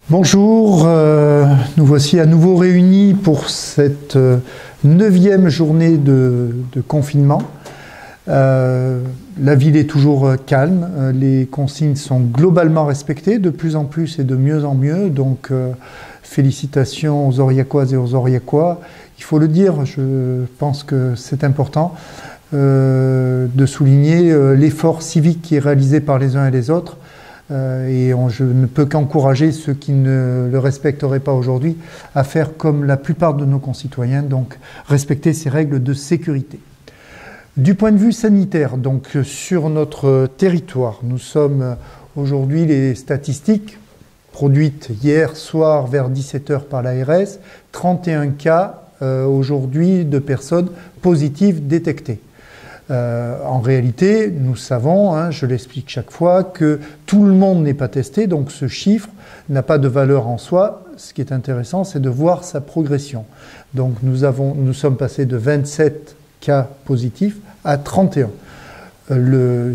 Bonjour, nous voici à nouveau réunis pour cette 9e journée de confinement. La ville est toujours calme, les consignes sont globalement respectées, de plus en plus et de mieux en mieux, donc félicitations aux Aurillacoises et aux Aurillacois. Il faut le dire, je pense que c'est important de souligner l'effort civique qui est réalisé par les uns et les autres. Je ne peux qu'encourager ceux qui ne le respecteraient pas aujourd'hui à faire comme la plupart de nos concitoyens, donc respecter ces règles de sécurité. Du point de vue sanitaire, donc sur notre territoire, nous sommes aujourd'hui les statistiques produites hier soir vers 17h par l'ARS, 31 cas aujourd'hui de personnes positives détectées. En réalité, nous savons, je l'explique chaque fois, que tout le monde n'est pas testé, donc ce chiffre n'a pas de valeur en soi. Ce qui est intéressant, c'est de voir sa progression. Donc nous sommes passés de 27 cas positifs à 31.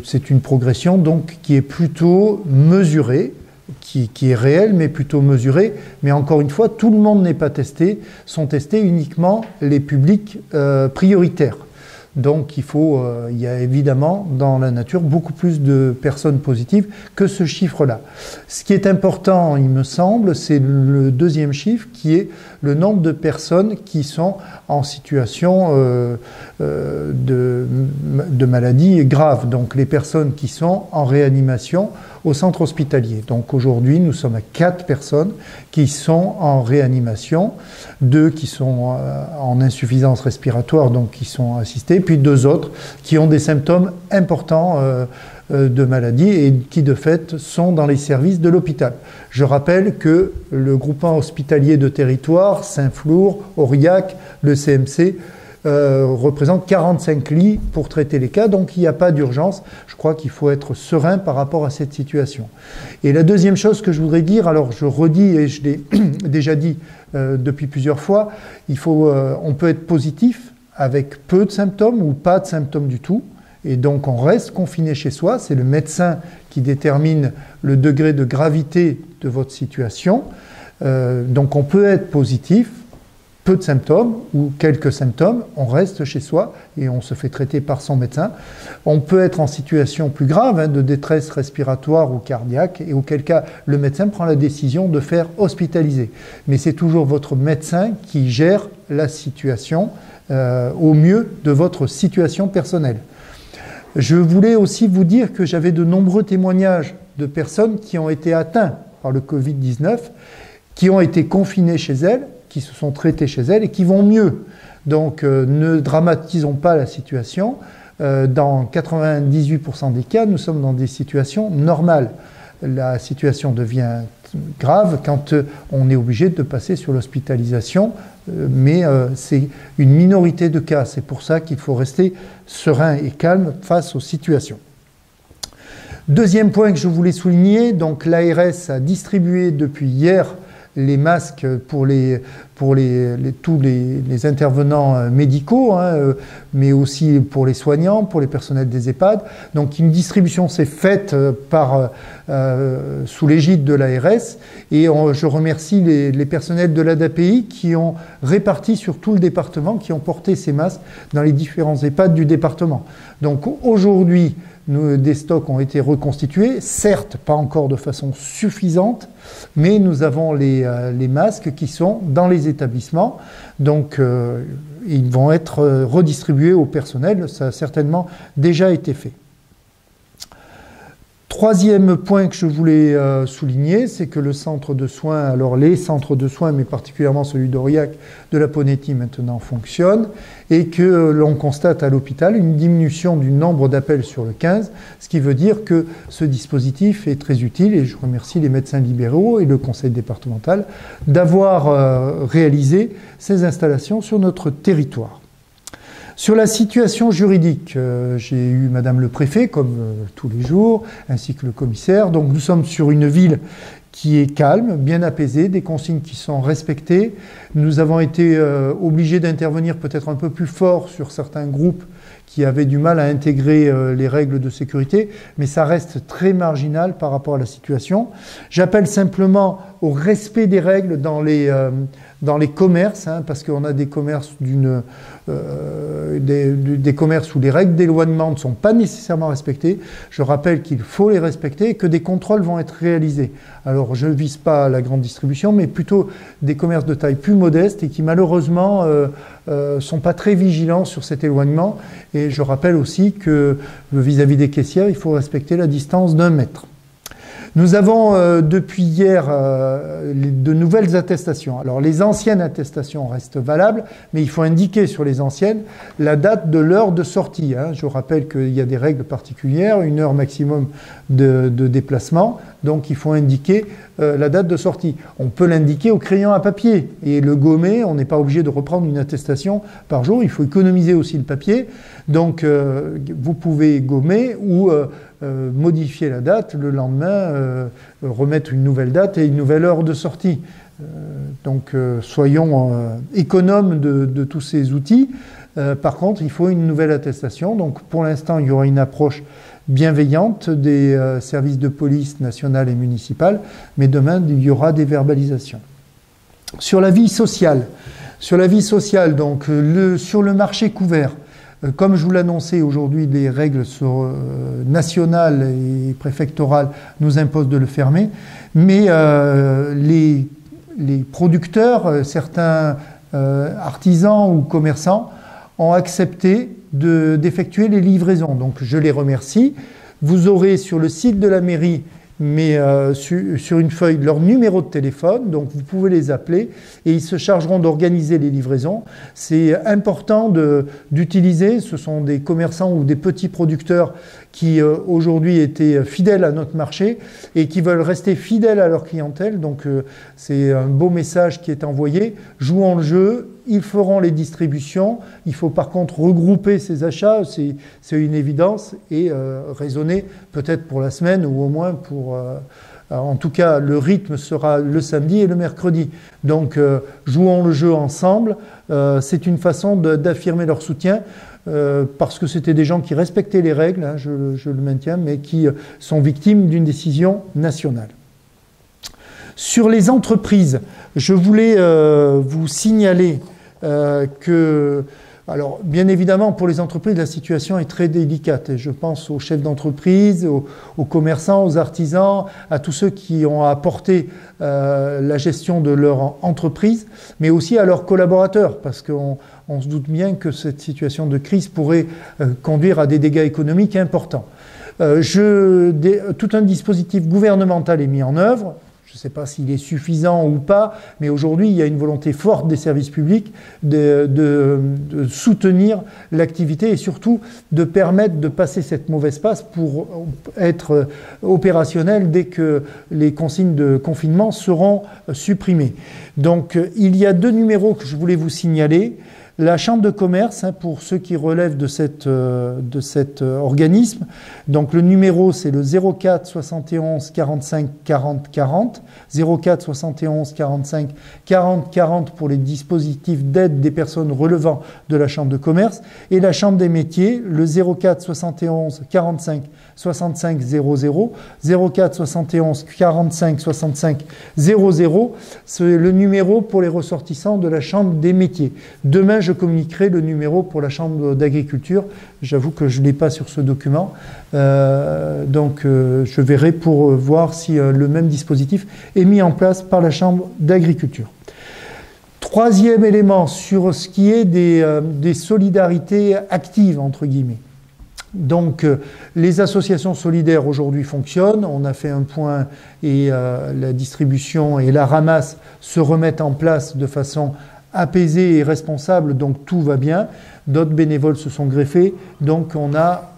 C'est une progression donc qui est plutôt mesurée, qui est réelle, mais plutôt mesurée. Mais encore une fois, tout le monde n'est pas testé, sont testés uniquement les publics prioritaires. Donc il y a évidemment dans la nature beaucoup plus de personnes positives que ce chiffre-là. Ce qui est important, il me semble, c'est le deuxième chiffre qui est le nombre de personnes qui sont en situation de maladie grave. Donc les personnes qui sont en réanimation au centre hospitalier. Donc aujourd'hui, nous sommes à 4 personnes qui sont en réanimation, 2 qui sont en insuffisance respiratoire, donc qui sont assistés, puis 2 autres qui ont des symptômes importants de maladie et qui de fait sont dans les services de l'hôpital. Je rappelle que le groupement hospitalier de territoire, Saint-Flour, Aurillac, le CMC, représente 45 lits pour traiter les cas, donc il n'y a pas d'urgence. Je crois qu'il faut être serein par rapport à cette situation. Et la deuxième chose que je voudrais dire, alors je redis et je l'ai déjà dit depuis plusieurs fois, on peut être positif avec peu de symptômes ou pas de symptômes du tout, et donc on reste confiné chez soi. C'est le médecin qui détermine le degré de gravité de votre situation. Donc on peut être positif, peu de symptômes ou quelques symptômes, on reste chez soi et on se fait traiter par son médecin. On peut être en situation plus grave, de détresse respiratoire ou cardiaque, et auquel cas le médecin prend la décision de faire hospitaliser. Mais c'est toujours votre médecin qui gère la situation au mieux de votre situation personnelle. Je voulais aussi vous dire que j'avais de nombreux témoignages de personnes qui ont été atteintes par le Covid-19, qui ont été confinées chez elles, qui se sont traités chez elles et qui vont mieux. Donc ne dramatisons pas la situation. Dans 98% des cas, nous sommes dans des situations normales. La situation devient grave quand on est obligé de passer sur l'hospitalisation, mais c'est une minorité de cas. C'est pour ça qu'il faut rester serein et calme face aux situations. Deuxième point que je voulais souligner, donc l'ARS a distribué depuis hier les masques pour tous les intervenants médicaux, mais aussi pour les soignants, pour les personnels des EHPAD. Donc une distribution s'est faite sous l'égide de l'ARS, et je remercie les personnels de l'ADAPI qui ont réparti sur tout le département, qui ont porté ces masques dans les différents EHPAD du département. Donc aujourd'hui, des stocks ont été reconstitués, certes pas encore de façon suffisante, mais nous avons les masques qui sont dans les établissements, donc ils vont être redistribués au personnel, ça a certainement déjà été fait. Troisième point que je voulais souligner, c'est que le centre de soins, alors les centres de soins, mais particulièrement celui d'Aurillac de la Ponetti maintenant fonctionne, et que l'on constate à l'hôpital une diminution du nombre d'appels sur le 15, ce qui veut dire que ce dispositif est très utile, et je remercie les médecins libéraux et le conseil départemental d'avoir réalisé ces installations sur notre territoire. Sur la situation juridique, j'ai eu Madame le Préfet, comme tous les jours, ainsi que le commissaire. Donc nous sommes sur une ville qui est calme, bien apaisée, des consignes qui sont respectées. Nous avons été obligés d'intervenir peut-être un peu plus fort sur certains groupes qui avaient du mal à intégrer les règles de sécurité, mais ça reste très marginal par rapport à la situation. J'appelle simplement au respect des règles dans les commerces, hein, parce qu'on a des commerces des commerces où les règles d'éloignement ne sont pas nécessairement respectées. Je rappelle qu'il faut les respecter et que des contrôles vont être réalisés. Alors je ne vise pas la grande distribution, mais plutôt des commerces de taille plus modeste et qui malheureusement sont pas très vigilants sur cet éloignement. Et je rappelle aussi que vis-à-vis des caissières, il faut respecter la distance d'1 mètre. Nous avons depuis hier de nouvelles attestations. Alors les anciennes attestations restent valables, mais il faut indiquer sur les anciennes la date de l'heure de sortie, hein. Je rappelle qu'il y a des règles particulières, 1 heure maximum de déplacement, donc il faut indiquer la date de sortie. On peut l'indiquer au crayon à papier et le gommer, on n'est pas obligé de reprendre une attestation par jour, il faut économiser aussi le papier, donc vous pouvez gommer ou modifier la date, le lendemain remettre une nouvelle date et une nouvelle heure de sortie. Donc soyons économes de tous ces outils. Par contre, il faut une nouvelle attestation. Donc pour l'instant, il y aura une approche bienveillante des services de police nationale et municipale, mais demain, il y aura des verbalisations. Sur la vie sociale, donc sur le marché couvert, comme je vous l'annonçais aujourd'hui, les règles nationales et préfectorales nous imposent de le fermer, mais les producteurs, certains artisans ou commerçants ont accepté d'effectuer les livraisons. Donc je les remercie. Vous aurez sur le site de la mairie, mais sur une feuille, leur numéro de téléphone, donc vous pouvez les appeler et ils se chargeront d'organiser les livraisons. C'est important d'utiliser, ce sont des commerçants ou des petits producteurs qui aujourd'hui étaient fidèles à notre marché et qui veulent rester fidèles à leur clientèle. Donc c'est un beau message qui est envoyé. Jouons le jeu, ils feront les distributions. Il faut par contre regrouper ces achats, c'est une évidence, et raisonner peut-être pour la semaine ou au moins pour... en tout cas, le rythme sera le samedi et le mercredi. Donc jouons le jeu ensemble. C'est une façon d'affirmer leur soutien. Parce que c'était des gens qui respectaient les règles, hein, je le maintiens, mais qui sont victimes d'une décision nationale. Sur les entreprises, je voulais vous signaler que, alors bien évidemment pour les entreprises la situation est très délicate et je pense aux chefs d'entreprise, aux commerçants, aux artisans, à tous ceux qui ont apporté la gestion de leur entreprise, mais aussi à leurs collaborateurs, parce qu'on se doute bien que cette situation de crise pourrait conduire à des dégâts économiques importants. Tout un dispositif gouvernemental est mis en œuvre. Je ne sais pas s'il est suffisant ou pas, mais aujourd'hui, il y a une volonté forte des services publics de soutenir l'activité et surtout de permettre de passer cette mauvaise passe pour être opérationnel dès que les consignes de confinement seront supprimées. Donc, il y a 2 numéros que je voulais vous signaler. La Chambre de commerce, hein, pour ceux qui relèvent de cet organisme, donc le numéro c'est le 04 71 45 40 40, 04 71 45 40 40 pour les dispositifs d'aide des personnes relevant de la Chambre de commerce, et la Chambre des métiers, le 04 71 45 65 00, 04 71 45 65 00, c'est le numéro pour les ressortissants de la Chambre des métiers. Demain, je communiquerai le numéro pour la Chambre d'agriculture. J'avoue que je ne l'ai pas sur ce document. Donc, je verrai pour voir si le même dispositif est mis en place par la Chambre d'agriculture. Troisième élément sur ce qui est des solidarités actives, entre guillemets. Donc, les associations solidaires aujourd'hui fonctionnent. On a fait un point et la distribution et la ramasse se remettent en place de façon apaisée et responsable, donc tout va bien. D'autres bénévoles se sont greffés, donc on a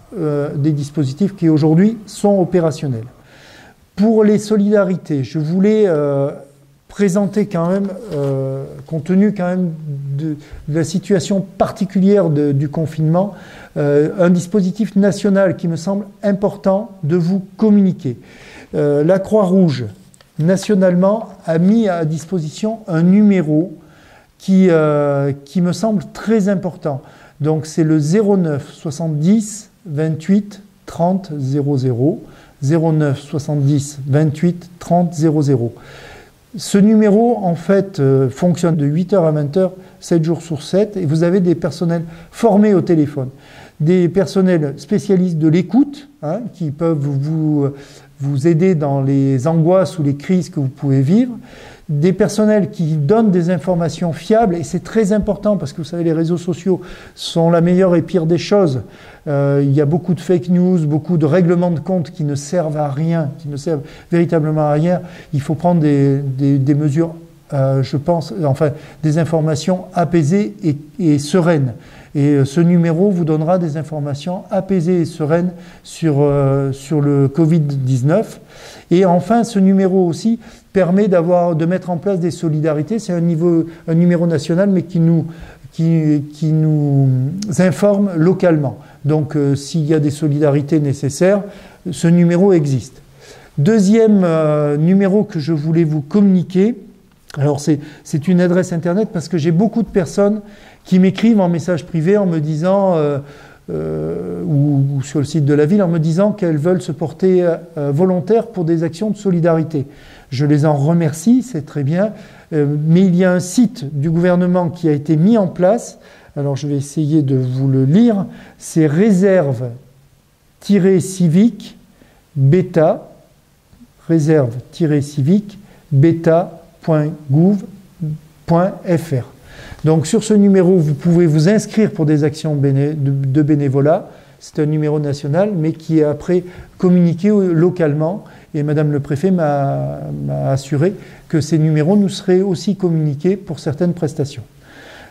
des dispositifs qui aujourd'hui sont opérationnels. Pour les solidarités, je voulais présenter quand même, compte tenu quand même de la situation particulière du confinement, un dispositif national qui me semble important de vous communiquer. La Croix-Rouge, nationalement, a mis à disposition un numéro qui me semble très important. Donc c'est le 09 70 28 30 00, 09 70 28 30 00. Ce numéro, en fait, fonctionne de 8h à 20h, 7 jours sur 7, et vous avez des personnels formés au téléphone. Des personnels spécialistes de l'écoute, hein, qui peuvent vous aider dans les angoisses ou les crises que vous pouvez vivre. Des personnels qui donnent des informations fiables, et c'est très important parce que vous savez, les réseaux sociaux sont la meilleure et pire des choses. Il y a beaucoup de fake news, beaucoup de règlements de compte qui ne servent à rien, qui ne servent véritablement à rien. Il faut prendre des mesures, je pense, enfin des informations apaisées et sereines. Et ce numéro vous donnera des informations apaisées et sereines sur le Covid-19. Et enfin, ce numéro aussi permet de mettre en place des solidarités. C'est un numéro national, mais qui nous informe localement. Donc, s'il y a des solidarités nécessaires, ce numéro existe. Deuxième numéro que je voulais vous communiquer, alors c'est une adresse internet parce que j'ai beaucoup de personnes qui m'écrivent en message privé en me disant, ou sur le site de la ville, en me disant qu'elles veulent se porter volontaires pour des actions de solidarité. Je les en remercie, c'est très bien, mais il y a un site du gouvernement qui a été mis en place, alors je vais essayer de vous le lire, c'est réserve-civique bêta, réserve-civique bêta.gouv.fr. Donc sur ce numéro, vous pouvez vous inscrire pour des actions de bénévolat. C'est un numéro national, mais qui est après communiqué localement. Et Madame le Préfet m'a assuré que ces numéros nous seraient aussi communiqués pour certaines prestations.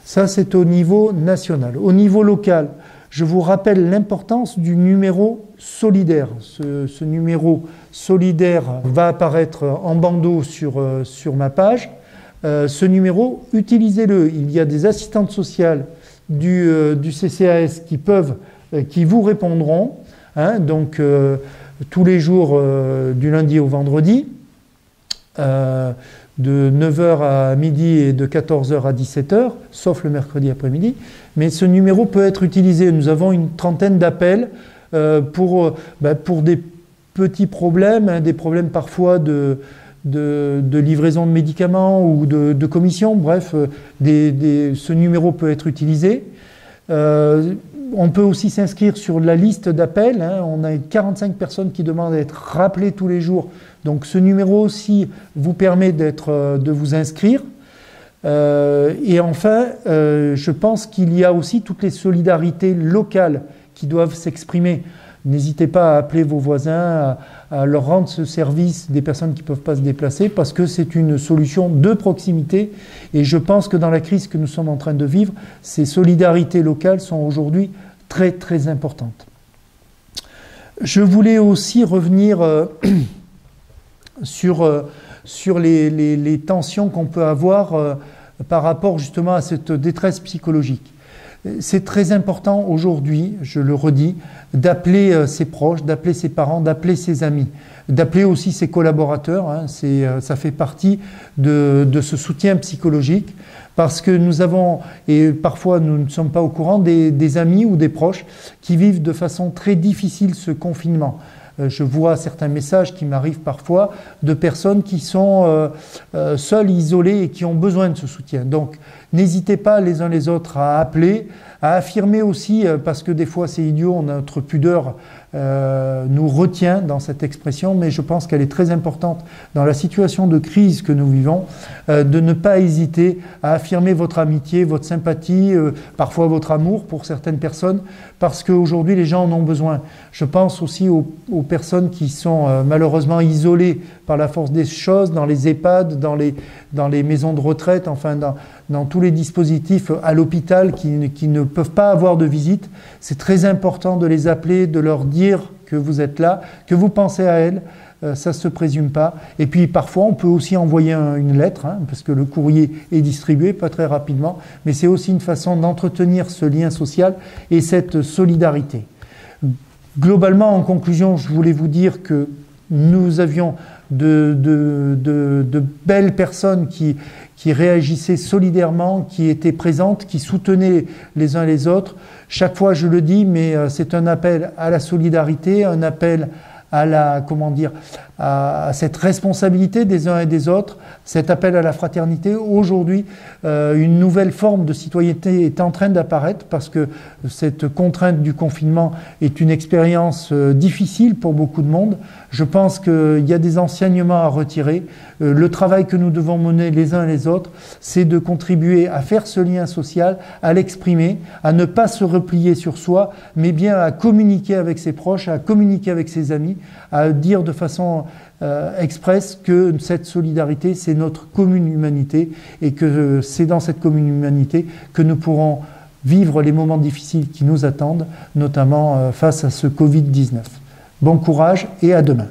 Ça, c'est au niveau national. Au niveau local, je vous rappelle l'importance du numéro solidaire. Ce numéro solidaire va apparaître en bandeau sur ma page. Ce numéro, utilisez-le. Il y a des assistantes sociales du CCAS qui vous répondront, hein, donc tous les jours du lundi au vendredi, de 9h à midi et de 14h à 17h, sauf le mercredi après-midi. Mais ce numéro peut être utilisé. Nous avons une trentaine d'appels pour des petits problèmes, hein, des problèmes parfois de livraison de médicaments ou de commission. Bref, ce numéro peut être utilisé. On peut aussi s'inscrire sur la liste d'appels. Hein. On a 45 personnes qui demandent à être rappelées tous les jours. Donc ce numéro aussi vous permet de vous inscrire. Et enfin, je pense qu'il y a aussi toutes les solidarités locales qui doivent s'exprimer. N'hésitez pas à appeler vos voisins, à leur rendre ce service des personnes qui ne peuvent pas se déplacer, parce que c'est une solution de proximité. Et je pense que dans la crise que nous sommes en train de vivre, ces solidarités locales sont aujourd'hui très très importantes. Je voulais aussi revenir sur les tensions qu'on peut avoir par rapport justement à cette détresse psychologique. C'est très important aujourd'hui, je le redis, d'appeler ses proches, d'appeler ses parents, d'appeler ses amis, d'appeler aussi ses collaborateurs. Hein, ça fait partie de ce soutien psychologique, parce que nous avons, et parfois nous ne sommes pas au courant, des amis ou des proches qui vivent de façon très difficile ce confinement. Je vois certains messages qui m'arrivent parfois de personnes qui sont seules, isolées et qui ont besoin de ce soutien. Donc, n'hésitez pas les uns les autres à appeler, à affirmer aussi, parce que des fois c'est idiot, notre pudeur nous retient dans cette expression, mais je pense qu'elle est très importante dans la situation de crise que nous vivons, de ne pas hésiter à affirmer votre amitié, votre sympathie, parfois votre amour pour certaines personnes, parce qu'aujourd'hui les gens en ont besoin. Je pense aussi aux personnes qui sont malheureusement isolées par la force des choses, dans les EHPAD, dans les maisons de retraite, enfin dans tous les dispositifs à l'hôpital qui ne peuvent pas avoir de visite. C'est très important de les appeler, de leur dire que vous êtes là, que vous pensez à elles, ça ne se présume pas. Et puis parfois on peut aussi envoyer une lettre, hein, parce que le courrier est distribué, pas très rapidement, mais c'est aussi une façon d'entretenir ce lien social et cette solidarité. Globalement, en conclusion, je voulais vous dire que nous avions de belles personnes qui réagissaient solidairement, qui étaient présentes, qui soutenaient les uns les autres. Chaque fois, je le dis, mais c'est un appel à la solidarité, un appel à à cette responsabilité des uns et des autres, cet appel à la fraternité. Aujourd'hui, une nouvelle forme de citoyenneté est en train d'apparaître parce que cette contrainte du confinement est une expérience difficile pour beaucoup de monde. Je pense qu'il y a des enseignements à retirer. Le travail que nous devons mener les uns et les autres, c'est de contribuer à faire ce lien social, à l'exprimer, à ne pas se replier sur soi, mais bien à communiquer avec ses proches, à communiquer avec ses amis, à dire de façon expresse que cette solidarité, c'est notre commune humanité et que c'est dans cette commune humanité que nous pourrons vivre les moments difficiles qui nous attendent, notamment face à ce Covid-19. Bon courage et à demain.